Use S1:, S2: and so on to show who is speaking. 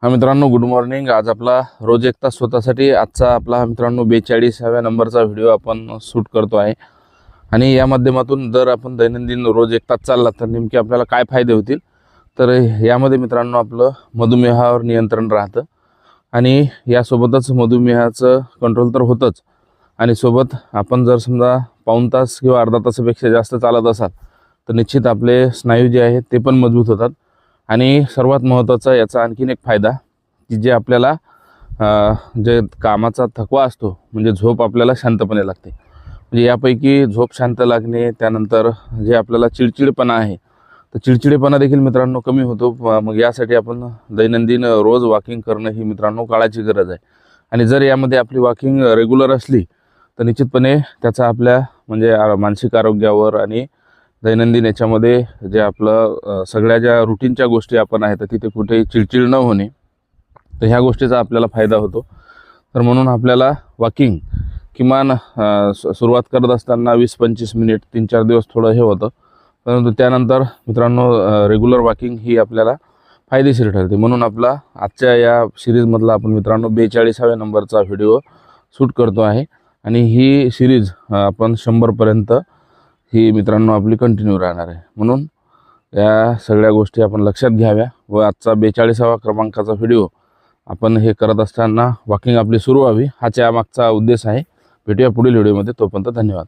S1: हा मित्रांनो, good morning. आज आपला रोज एक तास स्वतःसाठी आजचा आपला मित्रांनो 42व्या नंबरचा व्हिडिओ आपण शूट करतो आहे। आणि या माध्यमातून जर आपण दैनंदिन रोज एक तास चालला तर नेमके आपल्याला काय फायदे होतील, तर यामध्ये मित्रांनो आपलं मधुमेहावर नियंत्रण राहतं आणि यासोबतच मधुमेहाचं कंट्रोल तर होतंच आणि सोबत आपण जर समजा पाऊण तास किंवा अर्धा तासापेक्षा जास्त चालत असाल तर निश्चित आपले स्नायू जे आहेत ते पण मजबूत होतात। आणि सर्वात महत्त्वाचा याचा आणखीन एक फायदा की जे आपल्याला जे कामाचा थकवा असतो म्हणजे झोप आपल्याला शांतपणे लागते। म्हणजे यापैकी झोप शांत लागणे, त्यानंतर जे आपल्याला चिडचिडपणा आहे तर चिडचिडेपणा देखील मित्रांनो कमी होतो। मग यासाठी आपण दैनंदिन रोज वॉकिंग करणं ही मित्रांनो काळाची गरज आहे। आणि जर यामध्ये आपली वॉकिंग रेग्युलर असली तर निश्चितपणे त्याचा आपल्या म्हणजे मानसिक आरोग्यावर आणि दैनंदिन याच्यामध्ये जे आपलं सगळ्या ज्या रुटीनच्या गोष्टी आपण आहेत तर तिथे कुठेही चिडचिड न होणे, तर ह्या गोष्टीचा आपल्याला फायदा होतो। तर म्हणून आपल्याला वॉकिंग किमान सुरुवात करत असताना 20-25 मिनिट 3-4 दिवस थोडं हे होतं, परंतु त्यानंतर मित्रांनो रेग्युलर वॉकिंग ही आपल्याला फायदेशीर ठरते। म्हणून आपला आजच्या या सिरीजमधला आपण मित्रांनो 42व्या नंबरचा व्हिडिओ शूट करतो आहे आणि ही सिरीज आपण 100पर्यंत ही मित्रांनो आपली कंटिन्यू राहणार आहे। म्हणून या सगळ्या गोष्टी आपण लक्षात घ्याव्या व आजचा 42व्या क्रमांकाचा व्हिडिओ आपण हे करत असताना वॉकिंग आपली सुरू व्हावी हाच यामागचा उद्देश आहे। भेटूया पुढील व्हिडिओमध्ये, तोपर्यंत धन्यवाद।